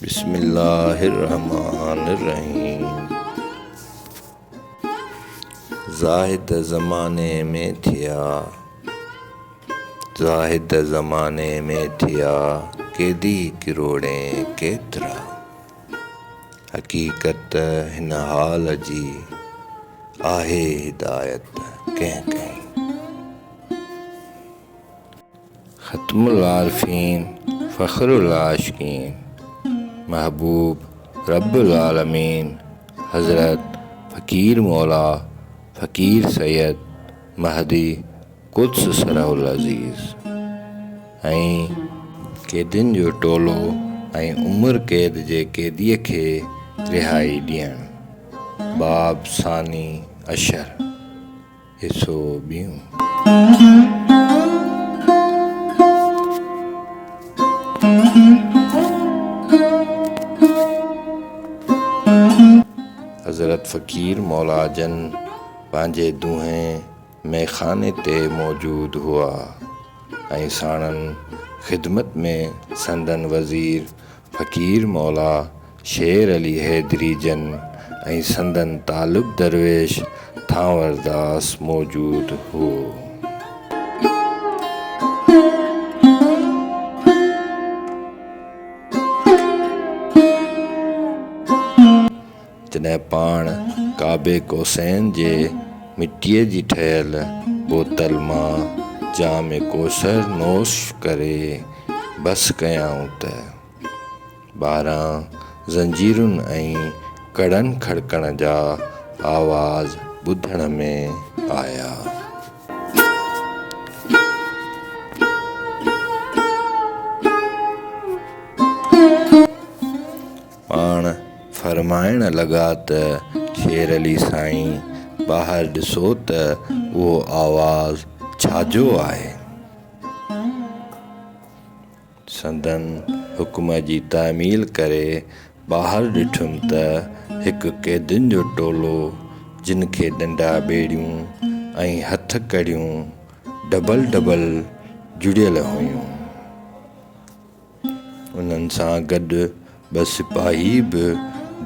बिस्मिल्लाहिर्रहमानिर्रहीम। ज़ाहिद ज़माने में थिया, ज़ाहिद ज़माने में थिया, केदी किरोड़े केतरा। हकीकत हिन हाल जी आहे हिदायत कंहिं कंहिं। ख़त्मुल आरिफ़ीन फ़ख़्रुल आशिक़ीन महबूब रब्बुल आलमीन हज़रत फ़कीर मौला फ़कीर सैयद महदी क़ुद्स सरहुल अज़ीज़ ऐं क़ैदियुनि जो टोलो ऐं उमिरि क़ैद जे क़ैदीअ खे रिहाई ॾियणु। बाब सानी अशर हिसो ॿियों। हज़रत फ़कीर मौला जन पंहिंजे दुहें मैखाने ते मौजूद हुआ ऐं साणनि ख़िदमत में संदन वज़ीर फ़कीर मौला शेर अली हैदरी जन ऐं संदन तालिब दरवेश थांवरदास मौजूद हुओ। जॾहिं पाण काबे कोसैन जे मिटीअ जी ठहियल बोतल मां जाम कोसर नोश करे बस कयाऊं त ॿाहिरां ज़ंजीरुनि ऐं कड़नि खड़कण जा आवाज़ ॿुधण में आया। पाण फरमाइण लॻा त शेर अली साईं ॿाहिरि ॾिसो त उहो आवाज़ छाजो आहे। संदन हुकुम जी तामील करे ॿाहिरि ॾिठुमि त हिकु क़ैदियुनि जो टोलो जिन खे डंडा ॿेड़ियूं ऐं हथ कड़ियूं डबल डबल जुड़ियल हुयूं। उन्हनि सां गॾु ॿ सिपाही बि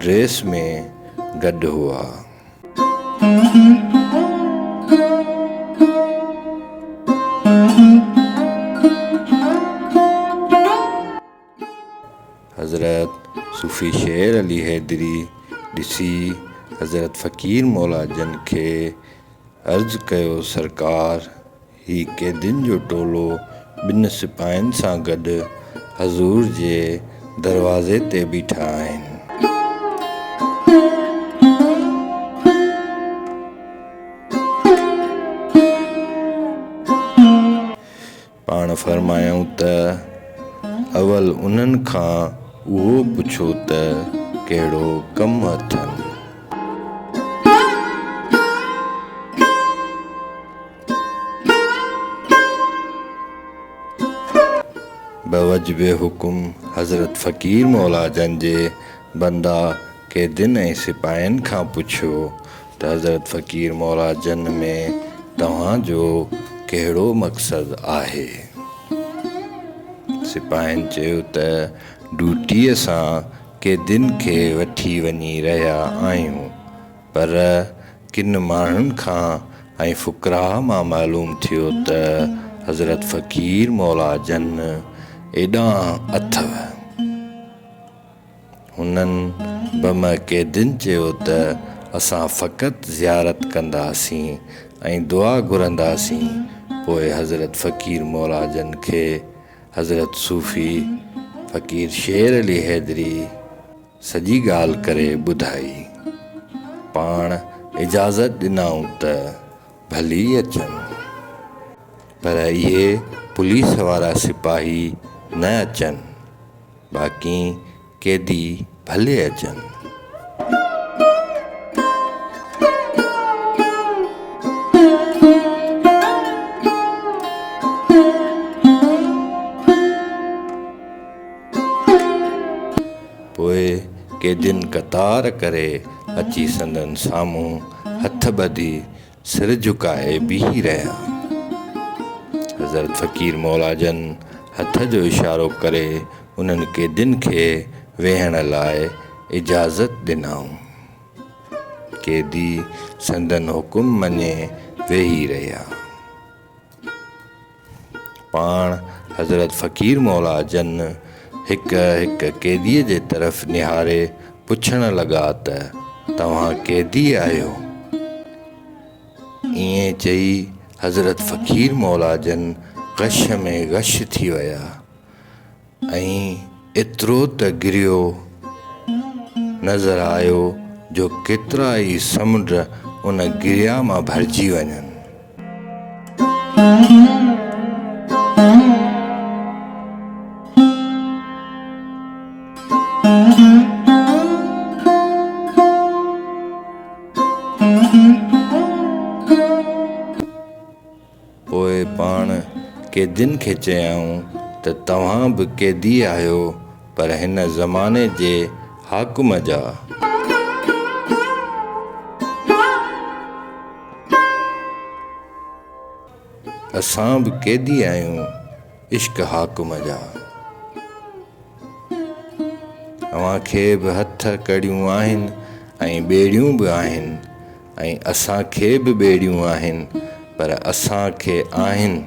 ड्रेस में गॾु हुआ। हज़रत सूफ़ी शेर अली हैदरी ॾिसी हज़रत फ़कीर मौला जन खे अर्ज़ु कयो, सरकार ही क़ैदियुनि जो टोलो ॿिनि सिपाहियुनि सां गॾु हज़ूर जे दरवाज़े ते बीठा आहिनि। पाण फरमायूं त अवल उन्हनि खां उहो पुछो त कहिड़ो कमु अथनि। बवजबे हुकुम हज़रत फ़कीर मौला जन जे बंदा क़ैदियुनि ऐं सिपाहियुनि खां पुछियो त हज़रत फ़कीर मौला जन में तव्हांजो कहिड़ो मक़सदु आहे। सिपाहियुनि चयो त ड्यूटीअ सां क़ैदियुनि खे वठी वञी रहिया आहियूं, पर किन माण्हुनि खां ऐं फ़ुक़रा मां मालूम थियो त हज़रत फ़कीर मौला जन एॾां अथव। हुननि बम क़ैदियुनि चयो त असां फ़क़ति ज़ियारत कंदासीं ऐं दुआ घुरंदासीं। पोइ हज़रत फ़कीर मौला जन खे हज़रत सूफ़ी फ़कीर शेर अली हैदरी सॼी ॻाल्हि करे ॿुधाई। पाण इजाज़त ॾिनऊं त भली अचनि, पर इहे पुलिस वारा सिपाही न अचनि, बाक़ी क़ैदी भले अचनि। पोइ क़ैदियुनि कतार करे अची संदन साम्हूं हथ ॿधी सिर झुकाए बीही रहिया। हज़रत फ़कीर मौला जन हथ जो इशारो करे उन्हनि क़ैदियुनि खे वेहण लाइ इजाज़त ॾिनऊं। कैदी संदन हुकुम मञे वेही रहिया। पाण हज़रत फ़क़ीर मौला जन हिक हिक कैदीअ जे तरफ़ निहारे पुछण लॻा त तव्हां कैदी आहियो? ईअं चई हज़रत फ़क़ीर मौला जन गश में गश थी विया ऐं एतिरो त गिरियो नज़र आयो जो केतिरा ई समुंड उन गिरिया मां भरिजी वञनि। पोइ पाण कैदियुनि खे चयऊं त तव्हां बि कैदी आहियो, पर हिन ज़माने जे हाकुम जा। असां बि कैदी आहियूं इश्क हाकुम जा। अव्हांखे बि हथ कड़ियूं आहिनि ऐं ॿेड़ियूं बि आहिनि ऐं असांखे बि ॿेड़ियूं आहिनि, पर असांखे आहिनि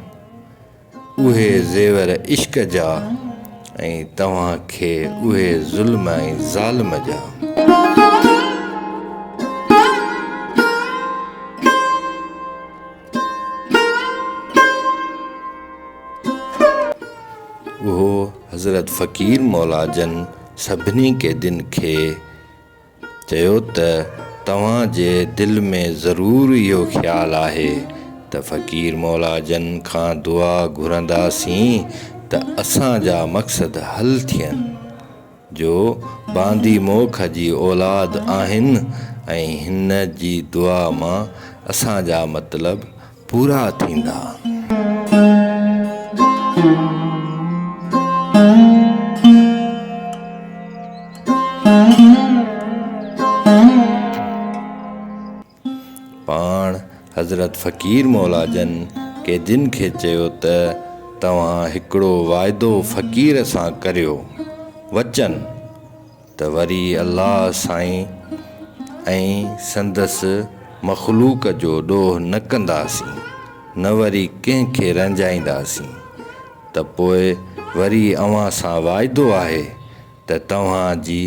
उहे ज़ेवर इश्क जा ऐं तव्हांखे उहे ज़ुल्म ऐं ज़ालिम जा। उहो हज़रत फ़क़ीर मौला जन सभिनी कैदियुनि खे चयो त तव्हांजे दिलि में ज़रूरु इहो ख़्यालु आहे त फ़क़ीर मौला जन खां दुआ घुरंदासीं त असांजा मक़सद हल थियनि, जो बांदी मोख जी औलाद आहिनि ऐं हिन जी दुआ मां असांजा मतिलब पूरा थींदा। पाण हज़रत फ़क़ीर मौला जन कैदियुनि खे चयो त तव्हां हिकिड़ो वाइदो फ़क़ीर सां करियो, वचन त वरी अल्लाह साईं ऐं संदसि मख़लूक जो ॾोह न कंदासीं, न वरी कंहिंखे रंजाईंदासीं। त पोइ वरी अव्हां सां वाइदो आहे त तव्हांजी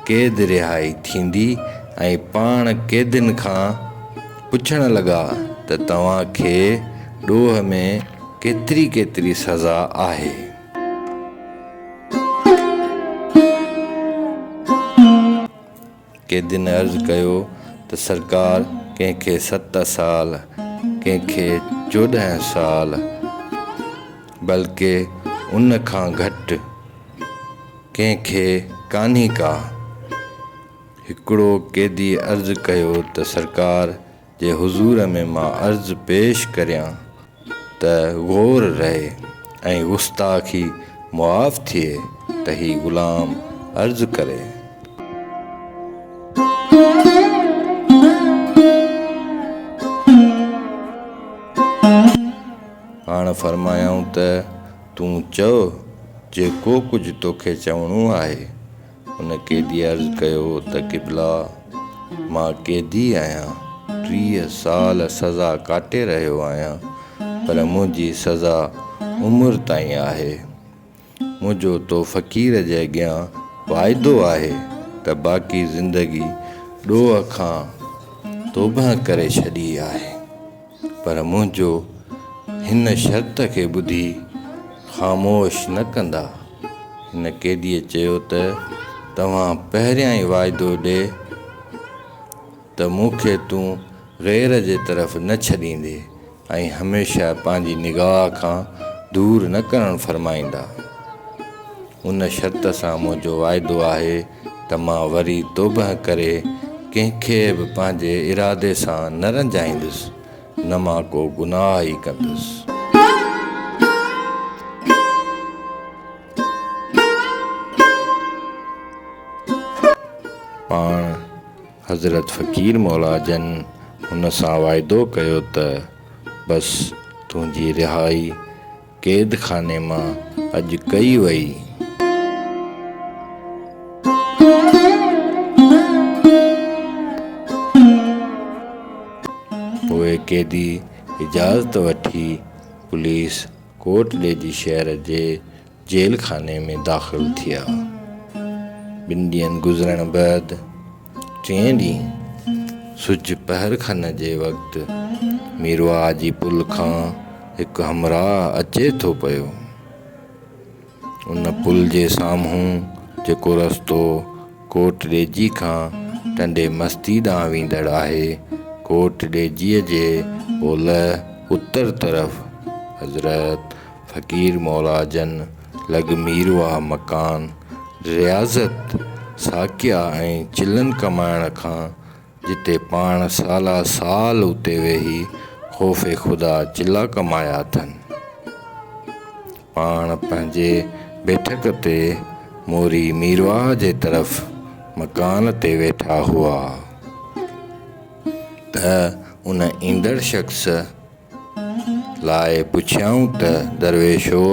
क़ैद रिहाई थींदी। ऐं पाण कैदियुनि खां पुछण लॻा त तव्हांखे ॾोह में केतिरी केतिरी सज़ा आहे। कैदियुनि अर्ज़ु कयो त सरकार कंहिंखे 7 साल, कंहिंखे 14 साल, बल्कि उन खां घटि कंहिंखे कान्ही का। हिकिड़ो कैदी अर्ज़ु कयो त सरकार जे हुज़ूर में मां अर्ज़ु पेश करियां त ग़ौर रहे ऐं गुस्ताखी मुआफ़ थिए त ही ग़ुलाम अर्ज़ु करे। पाण फरमायूं त तूं चओ जेको कुझु तोखे चवणो आहे। उन कैदी अर्ज़ु कयो त क़िबला, मां कैदी आहियां, 30 साल सज़ा काटे रहियो आहियां, पर मुंहिंजी सज़ा उमिरि ताईं आहे। मुंहिंजो तो फ़क़ीर जे अॻियां वाइदो आहे त बाक़ी ज़िंदगी ॾोह खां तौबह करे छॾी आहे, पर मुंहिंजो हिन शर्त खे ॿुधी ख़ामोश न कंदा। हिन कैदीअ चयो त तव्हां पहिरियां ई वाइदो ॾे त मूंखे तूं ग़ैर जे तरफ़ न छॾींदे ऐं हमेशह पंहिंजी निगाह खां दूर न करणु फरमाईंदा। उन शर्त सां मुंहिंजो वाइदो आहे त मां वरी तौबह करे कंहिंखे बि पंहिंजे इरादे सां न रंजाईंदुसि, न मां को गुनाह ई कंदुसि। पाण हज़रत फ़क़ीर मौला जन हुन सां वाइदो कयो त बसि तुंहिंजी रिहाई क़ैद खाने मां अॼु कई वई। क़ैदी इजाज़त वठी पुलिस कोट ॾेजी शहर जे जेल खाने में दाख़िल थिया। 2 ॾींहं गुज़रण बैदि 3 ॾींहं सुज पहर खन जे वक़्तु मीरवा जी पुल खां हिकु हमराह अचे थो पियो। उन पुल जे साम्हूं जेको रस्तो कोट ॾेजी खां टंडे मस्ती ॾांहुं वेंदड़ आहे, कोट ॾेजीअ जे ओलह उत्तर तरफ़ हज़रत फ़क़ीर मौलाजन लॻ मीरवा मकान रियाज़त साकिया ऐं चिलनि कमाइण खां, जिते पाण साला साल उते वेही ख़ौफ़े ख़ुदा चिला कमाया अथनि। पाण पंहिंजे बैठक ते मोरी मीरवा जे तरफ़ मकान ते वेठा हुआ त उन ईंदड़ शख़्स लाइ पुछियाऊं त दरवेशो,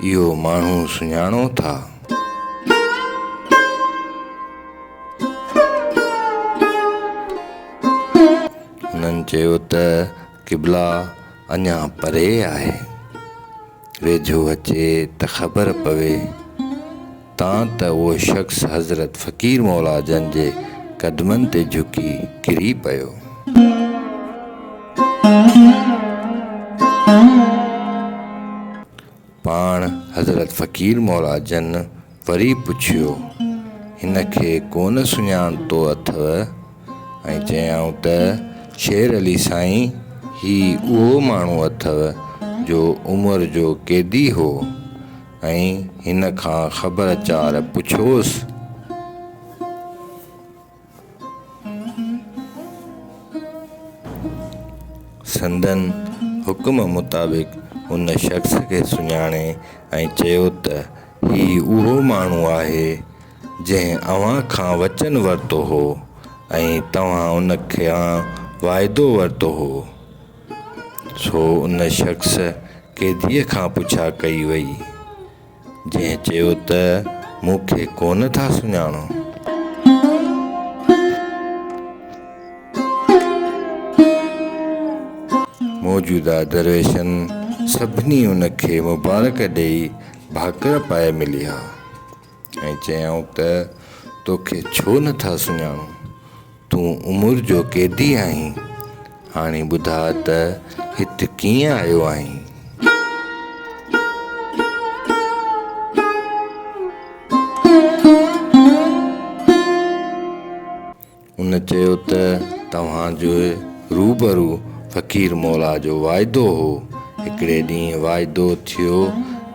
इहो माण्हू सुञाणो था? हुननि चयो त क़िबला अञा परे आहे, वेझो अचे त ख़बर पवे। तां त उहो शख़्स हज़रत फ़क़ीर मौलाजन जे क़दमनि ते झुकी किरी पियो। पाण हज़रत फ़क़ीर मौलाजन वरी पुछियो, हिन खे कोन सुञाणंदो अथव? ऐं चयाऊं त शेर अली साईं, ही उहो माण्हू अथव जो उमिरि जो क़ैदी हो ऐं हिन खां ख़बरचार पुछोसि। संदन हुकुम मुताबिक़ उन शख़्स खे सुञाणे ऐं चयो त ही उहो माण्हू आहे जंहिं अव्हां खां वचन वरितो हो ऐं तव्हां उन खां वाइदो वरितो हो। सो उन शख़्स क़ैदीअ खां पुछा कई वई, जंहिं चयो त मूंखे कोन था सुञाणो। मौजूदा दरवेशनि सभिनी उन खे मुबारक ॾेई भाकर पाए मिलिया ऐं चयाऊं त तोखे छो नथा सुञाणो? तूं उमिरि जो क़ैदी आहीं। हाणे ॿुधा त हिते कीअं आयो आहीं? उन चयो त तव्हांजो रूबरू फ़क़ीर मौला जो वाइदो हो। हिकिड़े ॾींहुं वाइदो थियो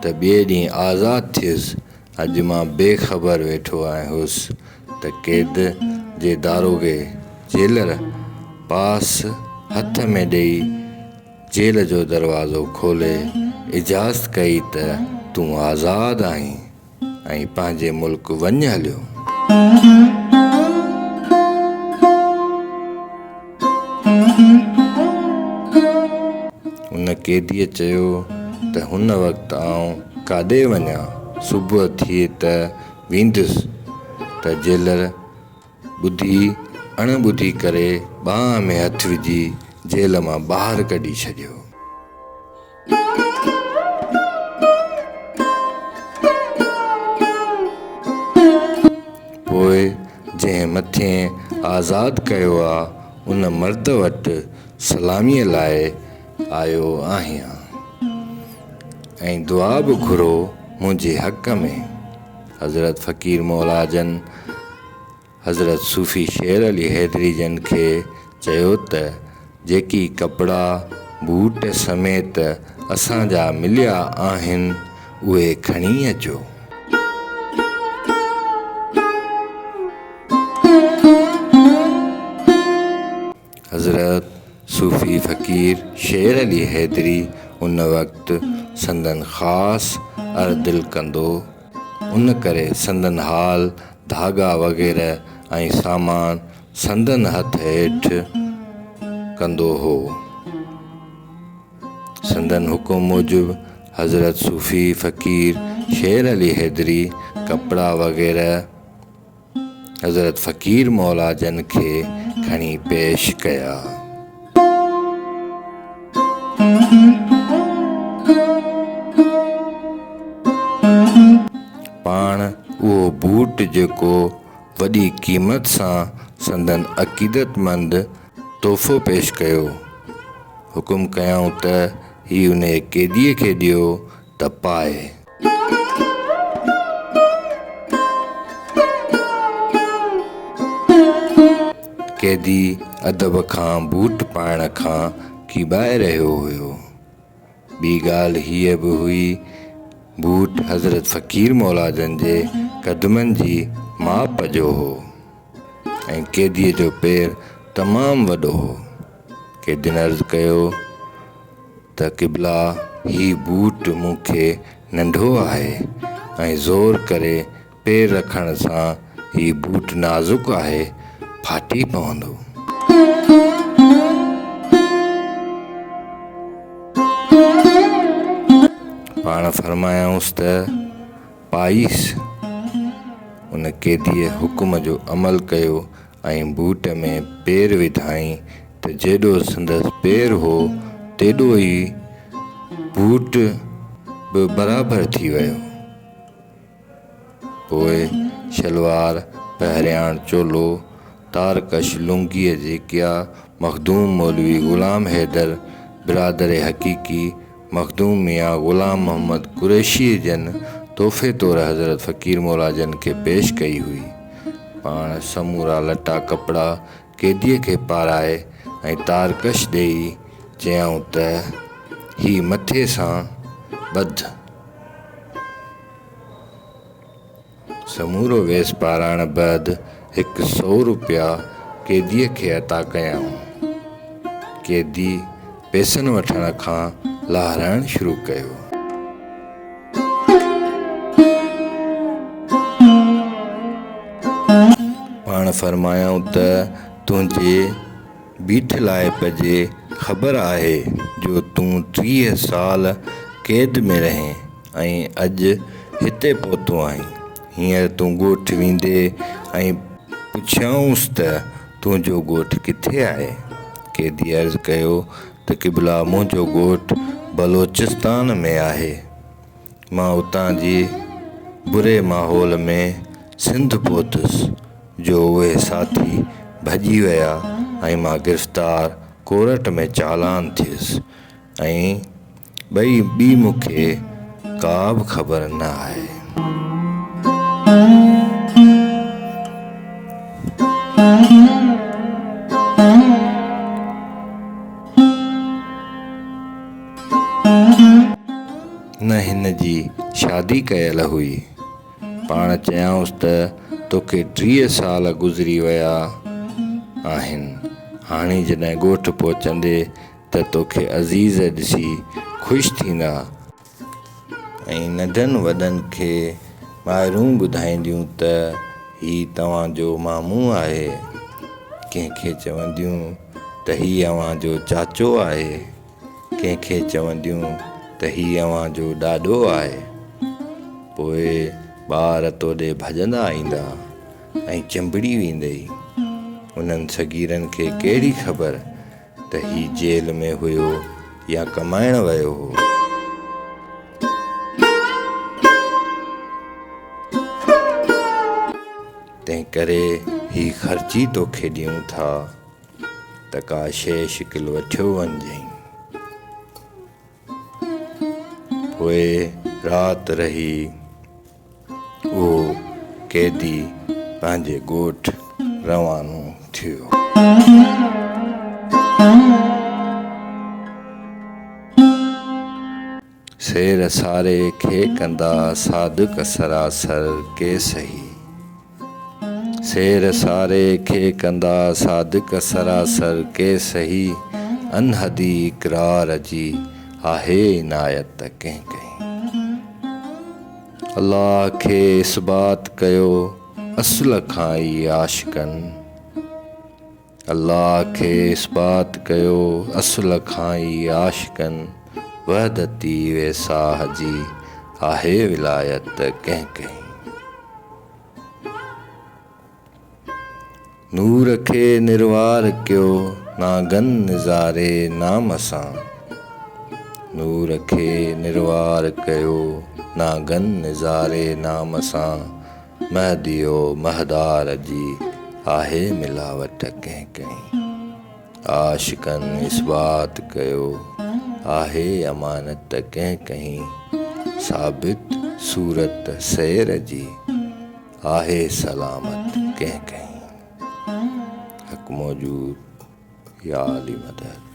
त ॿिए ॾींहुं आज़ादु थियुसि। अॼु मां बेख़बर वेठो आहियुसि त क़ैद जे दारोगे जेलर पास हथ में ॾेई जेल जो दरवाज़ो खोले इजाज़त कई त तूं आज़ादु आहीं ऐं पंहिंजे मुल्क वञ हलियो। उन क़ैदीअ चयो त हुन वक़्तु आउं काॾे वञा? सुबुह थिए त वेंदुसि। त जेलर ॿुधी अणॿुधी करे ॿांह में हथु विझी जेल मां ॿाहिरि कढी छॾियो। पोइ जंहिं मथे आज़ादु कयो आहे उन मर्द वटि सलामीअ लाइ आयो आहियां ऐं दुआ बि घुरो मुंहिंजे हक़ में। हज़रत फ़क़ीर मौलाजन हज़रत सूफ़ी शेर अली हैदरी जन खे चयो त जेकी कपिड़ा बूट समेत असांजा मिलिया आहिनि उहे खणी अचो। हज़रत सूफ़ी फ़क़ीर शेर अली हैदरी उन वक़्तु संदन ख़ासि अर्दिल कंदो, उन करे संदन हाल धागा वग़ैरह ऐं सामान संदन हथ हेठि कंदो हो। संदन हुकुम मूजिबि हज़रत सूफ़ी फ़क़ीर शेर अली हैदरी कपिड़ा वग़ैरह हज़रत फ़क़ीर मौलाजन खे खणी पेश कया। पाण उहो बूट जेको वॾी क़ीमत सां संदन अक़ीदतमंद तोहफ़ो पेश कयो। हुकुम कयऊं त ही उन कैदीअ खे ॾियो त पाए। कैदी अदब खां बूट पाइण खां कीॿाए रहियो हुयो। ॿी ॻाल्हि हीअ बि हुई, बूट हज़रत फ़क़ीर मौलाजन जे क़दमनि जी माप जो हो ऐं कैदीअ जो पेर तमामु वॾो हो। कैदियुनि अर्ज़ु कयो त क़िबला, ही बूट मूंखे नंढो आहे ऐं ज़ोर करे पेर रखण सां ही बूट नाज़ुक आहे, फाटी पवंदो। पाण फरमायूंसि त पाईस। उन कैदीअ हुकुम जो अमल कयो ऐं बूट में पेर विधाई त जेॾो संदसि पेर हो तेॾो ई बूट बि बराबरि थी वियो। पोइ शलवार, पहिरियाण चोलो, तारकश लुंगीअ जेकिया मखदूम मौलवी ग़ुलाम हैदर बिरादर हक़ीक़ी मखदूम मियाँ ग़ुलाम मोहम्मद कुरैशी जन तोहफ़े तौरु हज़रत फ़क़ीर मौलाजन खे पेश कई हुई। पाण समूरा लटा कपिड़ा कैदीअ खे पाराए ऐं तारकश ॾेई चयऊं त ही मथे सां ॿध। समूरो वेस पाराइण बैदि 100 रुपया कैदीअ खे अता कयऊं। कैदी पैसनि वठण खां लाहिराइण शुरू कयो। पाण फरमायूं त तुंहिंजे बीठलाइप जे ख़बर आहे जो तूं 30 साल क़ैद में रहीं ऐं अॼु हिते पहुतो आहीं। हींअर तूं ॻोठु वेंदे ऐं पुछियऊंसि त तुंहिंजो ॻोठु किथे आहे। कैदी अर्ज़ु कयो त क़िबला, मुंहिंजो ॻोठु बलोचिस्तान में आहे। मां उतां जी बुरे माहौल में सिंध पहुतुसि जो उहे साथी भॼी विया ऐं मां गिरफ़्तार कोर्ट में चालान थियुसि ऐं ॿी मूंखे का बि ख़बर न आहे। न हिन जी शादी कयल हुई। पाण चयऊंसि त तोखे 30 साल गुज़री विया आहिनि। हाणे जॾहिं ॻोठु पहुचंदे त तोखे अज़ीज़ ॾिसी ख़ुशि थींदा ऐं नंढनि वॾनि खे माइरूं ॿुधाईंदियूं त ही तव्हांजो मामू आहे। कंहिंखे चवंदियूं त ही अव्हांजो चाचो आहे, कंहिंखे चवंदियूं त ही अव्हांजो ॾाॾो आहे। पोइ ॿार तोॾे भॼंदा ईंदा ऐं चिंबड़ी वेंदई। उन्हनि सगीरनि खे कहिड़ी ख़बर त ही जेल में हुयो या कमाइण वियो हो। तंहिं करे ही ख़र्ची तोखे ॾियूं था त का शइ शिकिल वठियो वञिजांइ। पोइ राति रही उहो कैदी पंहिंजे ॻोठु रवानो थियो। शेर सारे खे कंदा सादिक सरासर के सही। शेर सारे खे कंदा सादिक सरासर के सही। अनहदी इक़रार जी आहे इनायत कंहिं कहीं। अल्लाह खे इस्बात कयो असुल खां ई आशिकनि। अल्लाह खे इस्बात कयो असुल खां ई आशिकनि। वहदती वेसाह जी आहे विलायत कंहिं कहीं। नूर खे निर्वार कयो नागन निज़ारे नाम सां। नूर खे निर्वार कयो ना गन निज़ारे नाम सां महदियो महदार जी आहे मिलावट कंहिं कहीं आशिकनि इस्बात कयो आहे अमानत कंहिं कहीं साबित सूरत सैर जी आहे सलामत कंहिं कहीं हक़ मौजूद या अली मदद।